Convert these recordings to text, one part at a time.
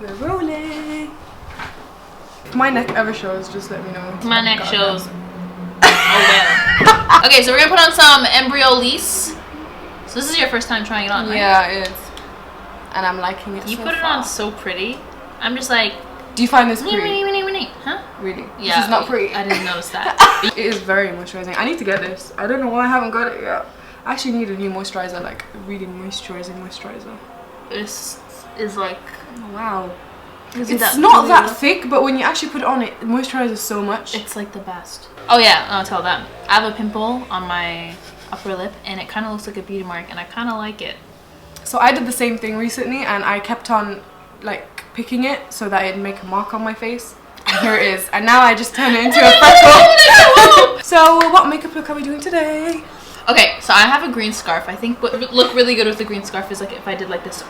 We're rolling. If my neck ever shows, just let me know. My neck shows. Oh well. Okay, so we're gonna put on some Embryo Lisse. So this is your first time trying it on, right? Yeah, it is. And I'm liking it. You so put it far. on so pretty. I'm just like. Do you find this pretty? Huh? Really? Yeah. This is not pretty. I didn't notice that. It is very moisturizing. I need to get this. I don't know why I haven't got it yet. I actually need a new moisturizer, like a really moisturizing moisturizer. This is like. Wow. It's not that thick, but when you actually put it on, it moisturizes so much. It's like the best. Oh yeah, I'll tell them. I have a pimple on my upper lip, and it kind of looks like a beauty mark, and I kind of like it. So I did the same thing recently, and I kept on like picking it so that it'd make a mark on my face. And here it is. And now I just turn it into a freckle. So what makeup look are we doing today? Okay, so I have a green scarf. I think what would look really good with the green scarf is like if I did like this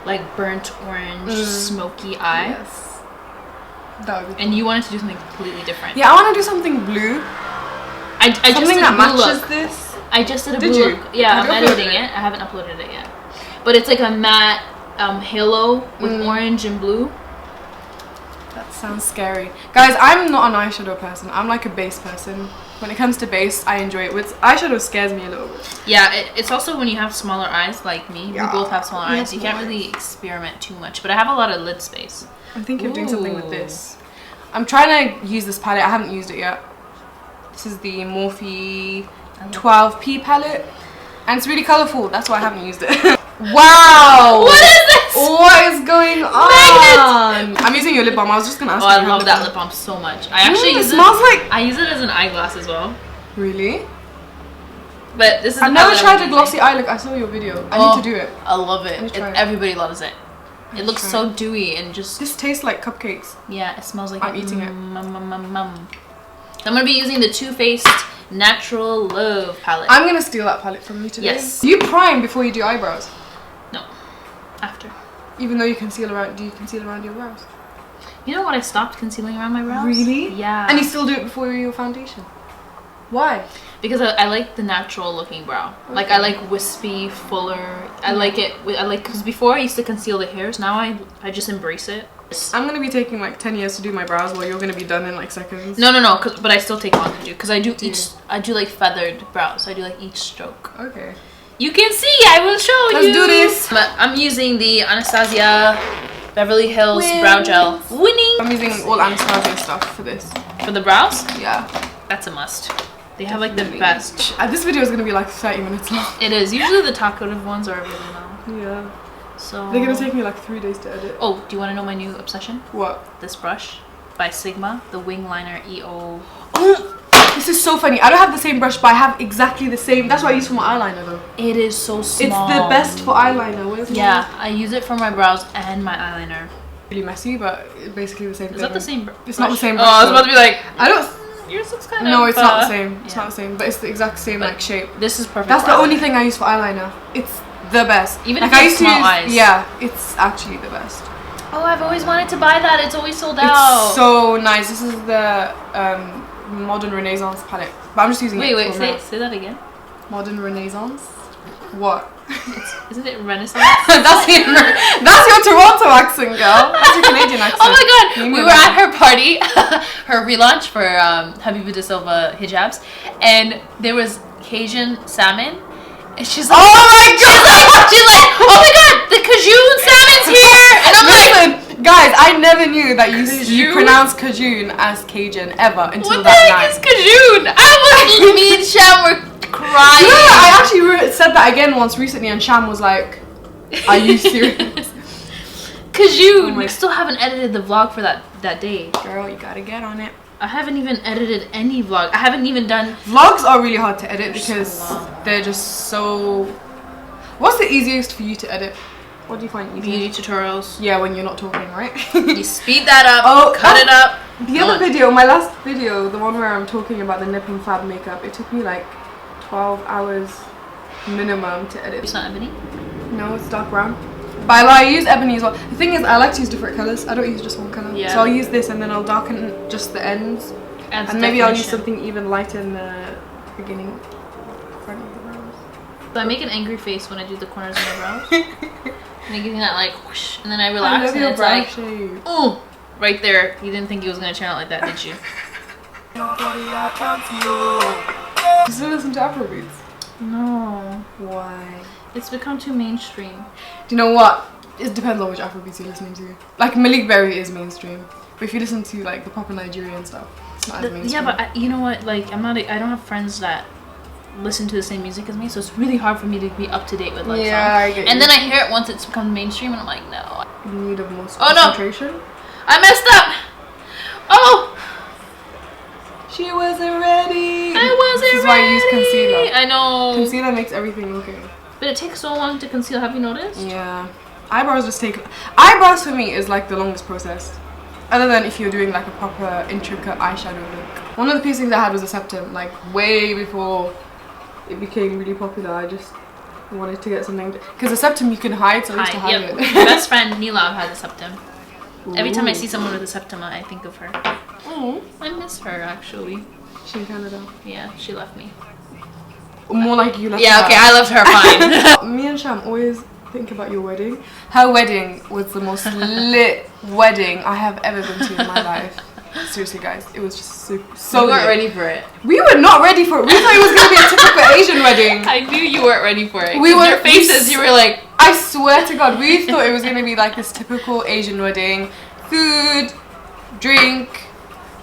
like burnt orange smoky eye. Yes. That would be cool. And you wanted to do something completely different. Yeah, I want to do something blue. I just something did that a blue matches look. this. I just did a Did blue you? look. Yeah, Have I'm you uploaded editing it. I haven't uploaded it yet. But it's like a matte halo with orange and blue. That sounds scary. Guys, I'm not an eyeshadow person. I'm like a base person. When it comes to base, I enjoy it. With eyeshadow scares me a little bit. Yeah, it's also when you have smaller eyes like me. Yeah. We both have smaller eyes. You can't really experiment too much. But I have a lot of lid space. I'm thinking of doing something with this. I'm trying to use this palette. I haven't used it yet. This is the Morphe 12P palette. And it's really colourful. That's why I haven't used it. Wow! What is this? What is going on? I'm using your lip balm. I was just gonna ask you. I love that lip balm so much. I actually use it smells like. I use it as an eyeglass as well. Really? But this is. I've never tried a glossy eye look. I saw your video. I need to do it. I love it. Everybody loves it. It looks so dewy and just. This tastes like cupcakes. Yeah, it smells like. I'm eating it. I'm gonna be using the Too Faced Natural Love palette. I'm gonna steal that palette from you today. Yes. Do you prime before you do eyebrows? No, after. Even though you conceal around, do you conceal around your brows? You know what? I stopped concealing around my brows. Really? Yeah. And you still do it before your foundation? Why? Because I like the natural looking brow. Okay. Like I like wispy, fuller. I like it. Because before I used to conceal the hairs. Now I just embrace it. I'm gonna be taking like 10 years to do my brows, while you're gonna be done in like seconds. No. But I still take long to do because I do each. I do like feathered brows. I do like each stroke. Okay. You can see. I will show you. Let's do this. I'm using the Anastasia Beverly Hills Brow Gel. Winning. I'm using all Anastasia stuff for this. For the brows? Yeah. That's a must. They have like the best. This video is gonna be like 30 minutes long. It is. Usually the talkative ones are really long. Yeah. So they're gonna take me like 3 days to edit. Oh, do you want to know my new obsession? What? This brush by Sigma, the Wing Liner EO. Oh, this is so funny. I don't have the same brush, but I have exactly the same. That's what I use for my eyeliner though. It is so small. It's the best for eyeliner. Yeah, I use it for my brows and my eyeliner. Really messy, but basically the same thing. Is that the same brush? It's not the same brush. Oh, I was about to be like, I don't. yours looks kind of. No, it's not the same. It's not the same, but it's the exact same like shape. This is perfect. That's the only thing I use for eyeliner. It's the best. Even like if you have small eyes. Yeah, it's actually the best. Oh, I've always wanted to buy that. It's always sold out. It's so nice. This is the Modern Renaissance palette, but I'm just using it. Wait, say that again. Modern Renaissance. What? Isn't it Renaissance? that's your Toronto accent, girl. That's your Canadian accent. Oh my god, we were at her party, her relaunch for Habiba Da Silva hijabs, and there was Cajun salmon, and she's like, oh my god, she's like, oh my god, the Cajun salmon's here, and I'm like, guys, I never knew that you pronounce Cajun as Cajun ever until what the heck is Cajun? Me and Sham were crying. Yeah, I actually said that again once recently, and Sham was like, "Are you serious?" Cajun. We still haven't edited the vlog for that day. Girl, you gotta get on it. I haven't even edited any vlog. I haven't even done. Vlogs are really hard to edit because they're just so. What's the easiest for you to edit? What do you find easiest? Beauty tutorials. Yeah, when you're not talking, right? You speed that up, cut it up. The other video, my last video, the one where I'm talking about the Nipping Fab makeup, it took me like 12 hours minimum to edit. It's not ebony? No, it's dark brown. But I use ebony as well. The thing is, I like to use different colours. I don't use just one colour. Yeah. So I'll use this and then I'll darken just the ends. And maybe I'll use something even lighter in the beginning. Front of the brows. Do I make an angry face when I do the corners of my brows? making that like whoosh, and then I I relax love and your it's brow like, shape. oh, right there. You didn't think he was gonna turn out like that, did you? You still listen to Afrobeats? No. Why? It's become too mainstream. Do you know what? It depends on which Afrobeats you're listening to. Like Malik Berry is mainstream, but if you listen to like the proper Nigerian stuff, it's not as mainstream. Yeah, but you know what? Like, I don't have friends that listen to the same music as me, so it's really hard for me to be up to date with like yeah, songs. I get And you. then I hear it once it's become mainstream, and I'm like, no. In need of more Oh, no. concentration. I messed up. Oh, She wasn't ready. I wasn't This is why I use concealer. I know. Concealer makes everything okay. But it takes so long to conceal. Have you noticed? Yeah. Eyebrows just take... Eyebrows for me is like the longest process. Other than if you're doing like a proper intricate eyeshadow look. One of the piercings I had was a septum. Like way before it became really popular. I just wanted to get something... Because a septum you can hide, so I used to hide it. My best friend Nila had a septum. Every time I see someone with a septum, I think of her. Oh, I miss her actually. she's in Canada. Yeah, she left me. More like you left Yeah, her. okay, I left her fine. Me and Sham always think about your wedding. Her wedding was the most lit wedding I have ever been to in my life. Seriously, guys, it was just so You weren't lit. ready for it. We were not ready for it. We thought it was gonna be a typical Asian wedding. I knew you weren't ready for it. We were Your faces, you were like, I swear to God, we thought it was gonna be like this typical Asian wedding, food, drink,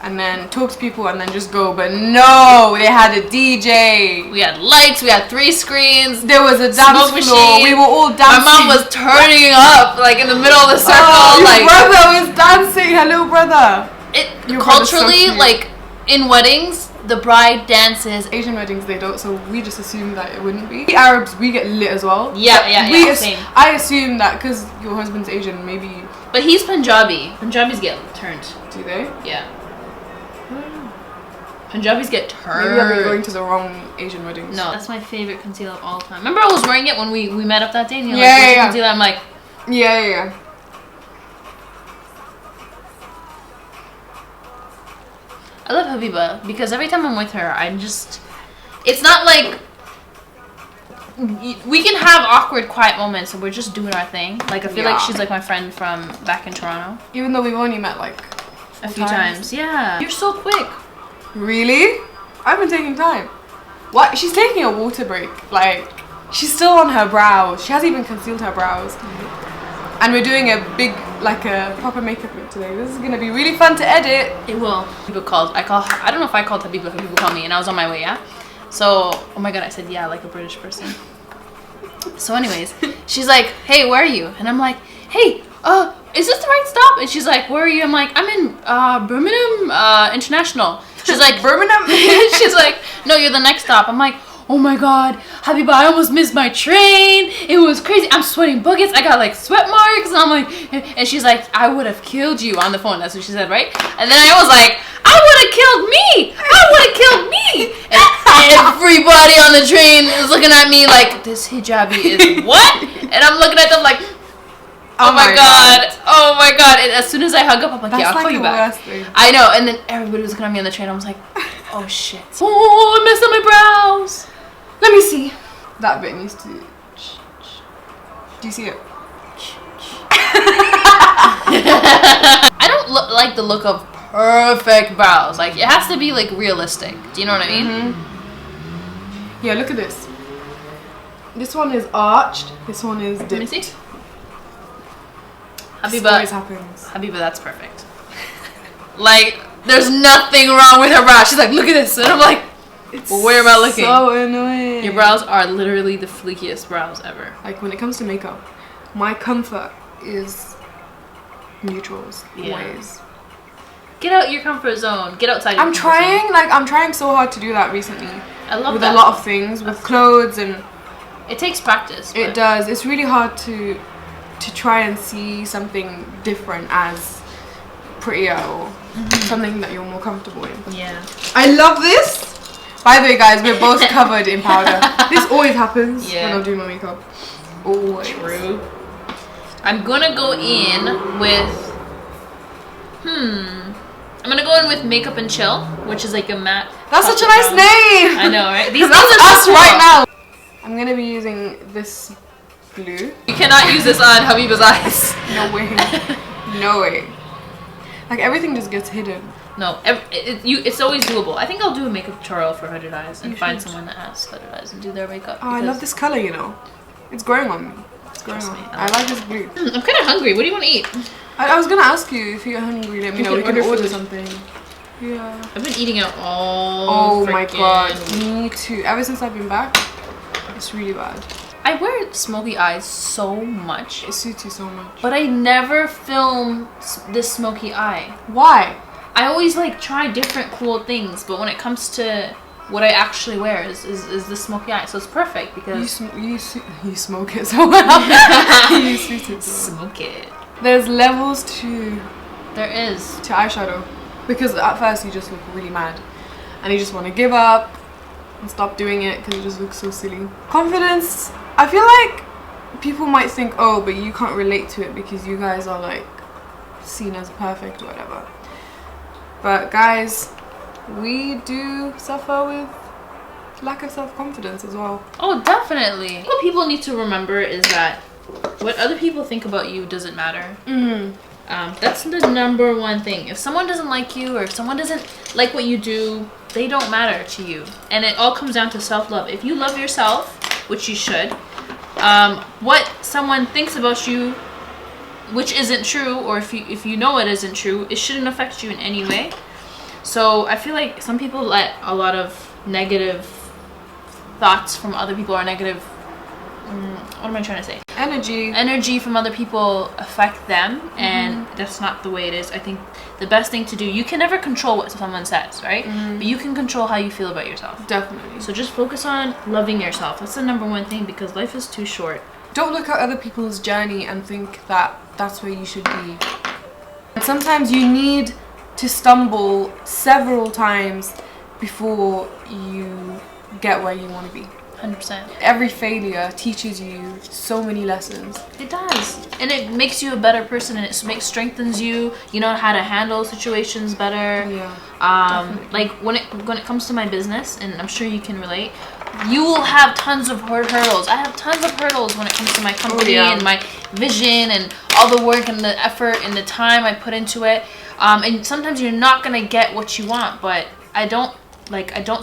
and then talk to people and then just go. But no, they had a DJ. we had lights, we had 3 screens. There was a dance Smoke floor. machine. We were all dancing. My mom was turning up like in the middle of the circle. Oh, your like brother was dancing. Hello, brother. it Your brother's so culturally, cute. like in weddings, the bride dances. Asian weddings they don't, so we just assumed that it wouldn't be. We Arabs, we get lit as well. Yeah, same. I assume that because your husband's Asian, maybe. But he's Punjabi. Punjabis get turned. Do they? Yeah. Punjabis get turned. Maybe I've been going to the wrong Asian weddings. No, that's my favorite concealer of all time. Remember I was wearing it when we met up that day and you're Yeah, like, what's yeah, your yeah. concealer? I'm like, Yeah. I love Habiba because every time I'm with her, it's not like, we can have awkward, quiet moments and we're just doing our thing. Like, I feel like she's like my friend from back in Toronto. Even though we've only met like A few times. Yeah. You're so quick. Really? I've been taking time. What? She's taking a water break. Like, she's still on her brows. She hasn't even concealed her brows. And we're doing a big, like a proper makeup look today. This is gonna be really fun to edit. It will. I don't know if I called Habiba, Habiba called me, and I was on my way, yeah? So, oh my god, I said yeah like a British person. So anyways, she's like, hey, where are you? And I'm like, hey, is this the right stop? And she's like, where are you? I'm like, I'm in Birmingham International. She's like, Birmingham? she's like, no, you're the next stop. I'm like, oh my god, Habiba, I almost missed my train. It was crazy. I'm sweating buckets. I got like sweat marks. And I'm like, and she's like, I would have killed you on the phone. That's what she said, right? And then I was like, I would have killed me. I would have killed me. And everybody on the train is looking at me like, this hijabi is what? And I'm looking at them like, oh my god. Oh my god. And as soon as I hung up, I'm like, yeah, I'll call you back. I know. And then everybody was looking at me on the train. I was like, oh shit. Oh, I messed up my brows. Let me see. That bit needs to... Do you see it? I don't like the look of perfect brows. Like, it has to be like realistic. Do you know what I mean? Yeah, look at this. This one is arched. This one is dipped. Let me see. This Habiba, always happens. Habiba, that's perfect. Like, there's nothing wrong with her brows. She's like, look at this. And I'm like, well, where am I looking? So annoying. Your brows are literally the fleekiest brows ever. Like, when it comes to makeup, my comfort is neutrals. Yeah. Always. Get out your comfort zone. Get outside your I'm comfort trying. zone. Like, I'm trying so hard to do that recently. I love with that. a lot of things, with clothes and... It takes practice. It does. It's really hard to try and see something different as prettier or something that you're more comfortable in. Yeah. I love this. By the way, guys, we're both covered in powder. This always happens when I'm doing my makeup. Always. True. I'm gonna go in with I'm gonna go in with Makeup and Chill, which is like a matte. That's such a chocolate nice brown. name. I know, right? That's are so us cool. right now. I'm gonna be using this glue. You cannot use this on Habiba's eyes. No way. No way. Like everything just gets hidden. No, it's always doable. I think I'll do a makeup tutorial for hooded eyes and find should. someone that has hooded eyes and do their makeup. Oh, I love this color, you know. It's growing on me. It's growing on me. I like this blue. I'm kind of hungry. What do you want to eat? I was gonna ask you if you're hungry. Let me know. We can order something. Yeah. I've been eating out all. Oh my god. Me too. Ever since I've been back, it's really bad. I wear smoky eyes so much. It suits you so much. But I never film this smoky eye. Why? I always like try different cool things, but when it comes to what I actually wear is the smoky eye. So it's perfect because you smoke it so well. You suit it so well. Smoke it. There's levels to eyeshadow, because at first you just look really mad and you just want to give up and stop doing it because it just looks so silly. Confidence, I feel like people might think, oh, but you can't relate to it because you guys are like seen as perfect or whatever. But guys, we do suffer with lack of self-confidence as well. Oh, definitely. What people need to remember is that what other people think about you doesn't matter. That's the number one thing. If someone doesn't like you or if someone doesn't like what you do, they don't matter to you. And it all comes down to self-love. If you love yourself, which you should, what someone thinks about you, which isn't true, or if you know it isn't true, it shouldn't affect you in any way. So I feel like some people let a lot of negative thoughts from other people or negative, what am I trying to say? Energy from other people affect them, and that's not the way it is. I think the best thing to do, you can never control what someone says, right? But you can control how you feel about yourself. Definitely. So just focus on loving yourself. That's the number one thing, because life is too short. Don't look at other people's journey and think that that's where you should be. Sometimes you need to stumble several times before you get where you want to be. 100%. Every failure teaches you so many lessons. It does. And it makes you a better person, and it strengthens you. You know how to handle situations better. Yeah. Like when it comes to my business, and I'm sure you can relate, you will have tons of hurdles. I have tons of hurdles when it comes to my company and my vision and all the work and the effort and the time I put into it. And sometimes you're not gonna get what you want, but I don't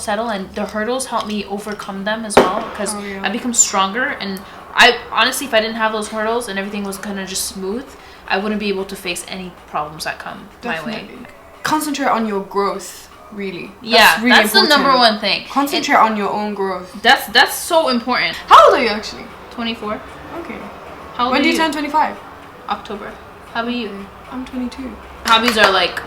settle, and the hurdles help me overcome them as well, because I become stronger. And I honestly, if I didn't have those hurdles and everything was kind of just smooth, I wouldn't be able to face any problems that come my way. Concentrate on your growth, really. That's the number one thing. Concentrate on your own growth. That's so important. How old are you actually? 24. Okay. How old when are do you turn 25? October. How about you? I'm 22. Hobbies are like,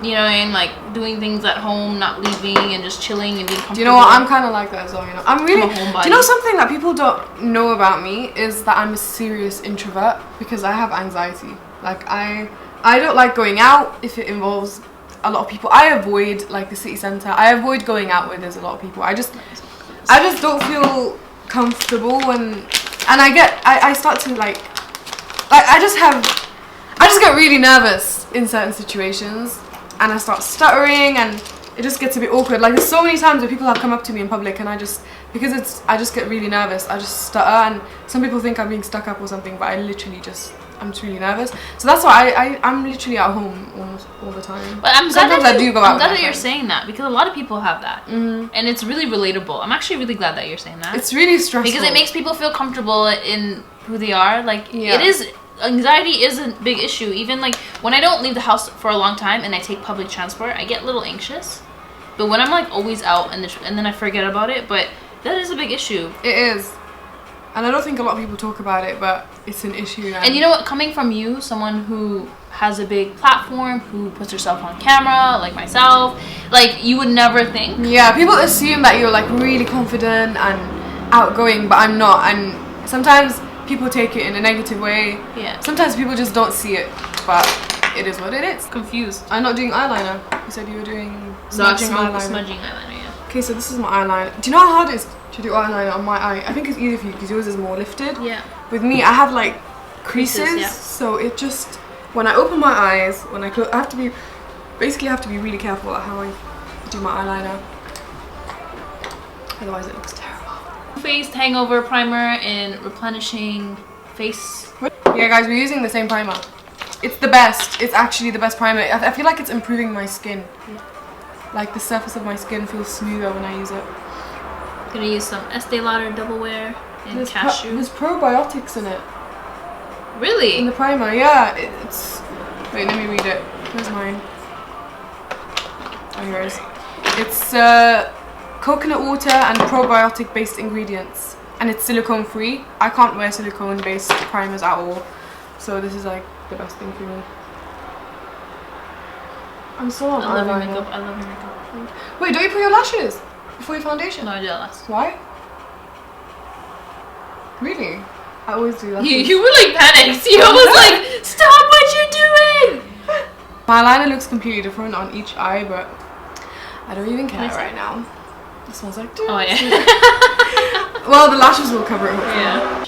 you know what I mean, like doing things at home, not leaving, and just chilling and being comfortable. Do you know what? I'm kind of like that as well, you know. I'm really... I'm a homebody. Do you know something that people don't know about me is that I'm a serious introvert, because I have anxiety. Like, I don't like going out if it involves a lot of people. I avoid, like, the city centre. I avoid going out where there's a lot of people. I just don't feel comfortable when... And I start to, like I just get really nervous in certain situations, and I start stuttering, and it just gets a bit awkward. Like, there's so many times where people have come up to me in public, and I just get really nervous. I just stutter, and some people think I'm being stuck up or something, but I'm just really nervous. So that's why I'm literally at home almost all the time. But I'm glad that you're saying that, because a lot of people have that, and it's really relatable. I'm actually really glad that you're saying that. It's really stressful because it makes people feel comfortable in who they are. Like, it is. Anxiety is a big issue. Even like when I don't leave the house for a long time and I take public transport, I get a little anxious. But when I'm like always out and then I forget about it, but that is a big issue. It is. And I don't think a lot of people talk about it, but it's an issue. And you know what? Coming from you, someone who has a big platform, who puts herself on camera, like myself, like, you would never think. Yeah, people assume that you're like really confident and outgoing, but I'm not. And sometimes people take it in a negative way. Yeah. Sometimes people just don't see it, but it is what it is. Confused. I'm not doing eyeliner. You said you were doing smudging eyeliner. Smudging eyeliner, yeah. Okay, so this is my eyeliner. Do you know how hard it is to do eyeliner on my eye? I think it's easier for you because yours is more lifted. Yeah. With me, I have like creases, yeah. So it just, when I open my eyes, when I close, I have to be really careful at how I do my eyeliner. Otherwise it looks terrible. Faced Hangover Primer in Replenishing Face. Yeah guys, we're using the same primer. It's the best. It's actually the best primer. I feel like it's improving my skin. Like the surface of my skin feels smoother when I use it. I'm gonna use some Estee Lauder Double Wear in Cashew. There's probiotics in it. Really? In the primer, yeah. It's... Wait, let me read it. Where's mine? Oh, yours. It's coconut water and probiotic based ingredients. And it's silicone free. I can't wear silicone based primers at all. So this is like the best thing for me. I'm so on I love your eyeliner. makeup. I love your makeup. Wait, don't you put your lashes before your foundation? No, I did that last. Why? Really? I always do that. You were like panicked. You was like, stop what you're doing! My eyeliner looks completely different on each eye, but I don't even care right now. This smells like oh yeah. Well, the lashes will cover it hopefully. Yeah.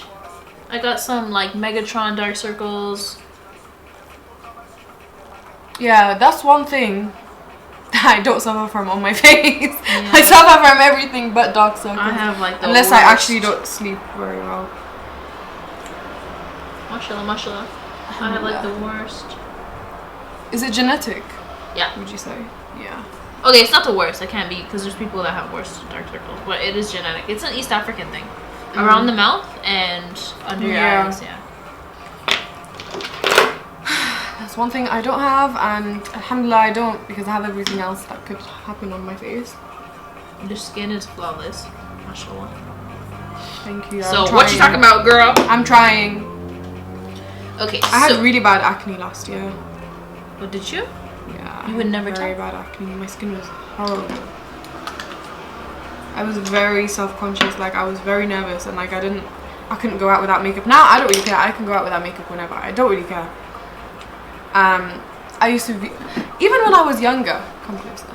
I got some like Megatron dark circles. Yeah, that's one thing that I don't suffer from on my face. Yeah. I suffer from everything but dark circles. I have like the unless worst. I actually don't sleep very well. Mashallah, mashallah. I have like the worst. Is it genetic? Yeah. Would you say? Yeah. Okay, it's not the worst. It can't be because there's people that have worse dark circles, but it is genetic. It's an East African thing. Around the mouth and under your eyes, yeah. That's one thing I don't have, and alhamdulillah I don't, because I have everything else that could happen on my face. Your skin is flawless, mashallah. Thank you. So what you talking about, girl? I'm trying. Okay, I had really bad acne last year. What did you? Yeah. You would never tell. Very bad acne. My skin was horrible. I was very self-conscious. Like I was very nervous, and like I couldn't go out without makeup. Now I don't really care. I can go out without makeup whenever. I don't really care. I used to be, even when I was younger. Come closer.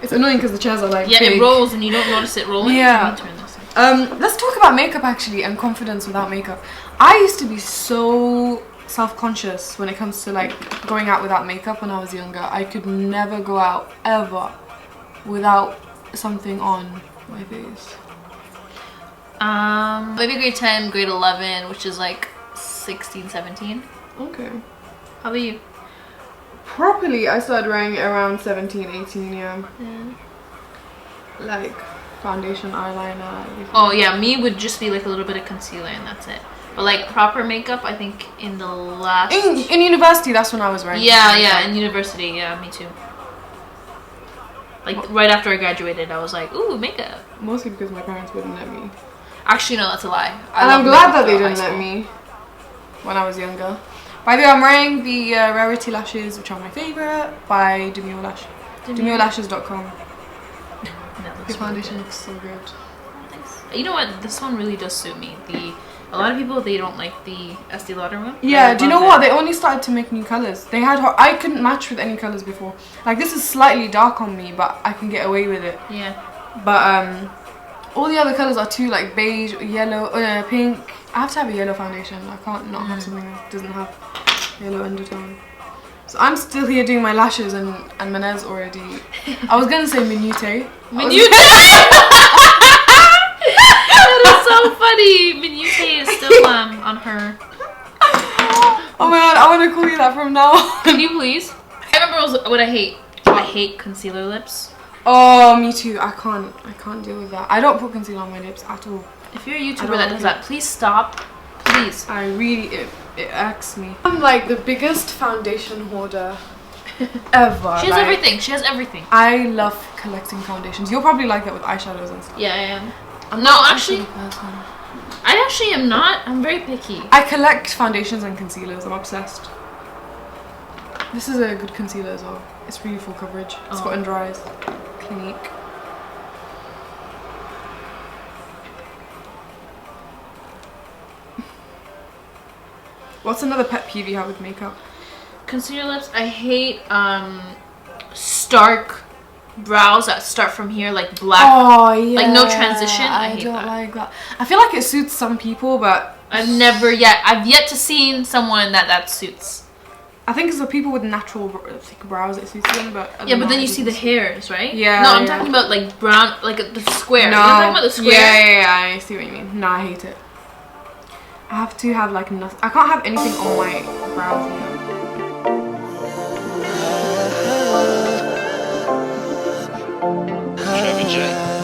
It's annoying because the chairs are like big. It rolls and you don't notice it rolling. Yeah. Let me turn this in. Let's talk about makeup actually and confidence without makeup. I used to be so self-conscious when it comes to like going out without makeup when I was younger. I could never go out ever without something on my face. Maybe grade 10, grade 11, which is like 16, 17. Okay. How about you? Properly, I started wearing it around 17, 18, yeah. Like foundation, eyeliner, everything. Oh yeah, me would just be like a little bit of concealer and that's it. But like proper makeup, I think in the last... In university, that's when I was wearing Yeah, in university, yeah, me too. Like right after I graduated, I was like, ooh, makeup. Mostly because my parents wouldn't let me. Actually, no, that's a lie. And I'm glad that they didn't let me when I was younger. By the way, I'm wearing the Rarity lashes, which are my favourite, by Demure Lash. DemureLashes.com. The foundation looks so good. You know what? This one really does suit me. A lot of people, they don't like the Estee Lauder one. Yeah, do you know what? They only started to make new colours. They had I couldn't match with any colours before. Like this is slightly dark on me, but I can get away with it. Yeah. But all the other colours are too like beige, yellow, pink. I have to have a yellow foundation. I can't not have something that doesn't have yellow undertone. So I'm still here doing my lashes and my nails already. I was gonna say Minute. Minute! That is so funny. Minute is still on her. Oh my god, I want to call you that from now on. Can you please? I remember what I hate. I hate concealer lips. Oh, me too. I can't deal with that. I don't put concealer on my lips at all. If you're a YouTuber that does that, please stop. Please. I really, it irks me. I'm like the biggest foundation hoarder ever. She has everything. She has everything. I love collecting foundations. You'll probably like that with eyeshadows and stuff. Yeah, I am. I actually am not. I'm very picky. I collect foundations and concealers. I'm obsessed. This is a good concealer as well. It's really full coverage. It's got under eyes. Clinique. What's another pet peeve you have with makeup? Concealer lips. I hate stark brows that start from here like black. Oh yeah. Like no transition. I hate don't that. like that. I feel like it suits some people, but I've yet to seen someone that suits. I think it's the people with natural thick brows it suits them, but yeah, but then you see the hairs, right? Yeah. No, I'm talking about like brown, like the square. No. You're talking about the square. Yeah, I see what you mean. No, I hate it. I have to have like nothing. I can't have anything on my brows here. Trevor J.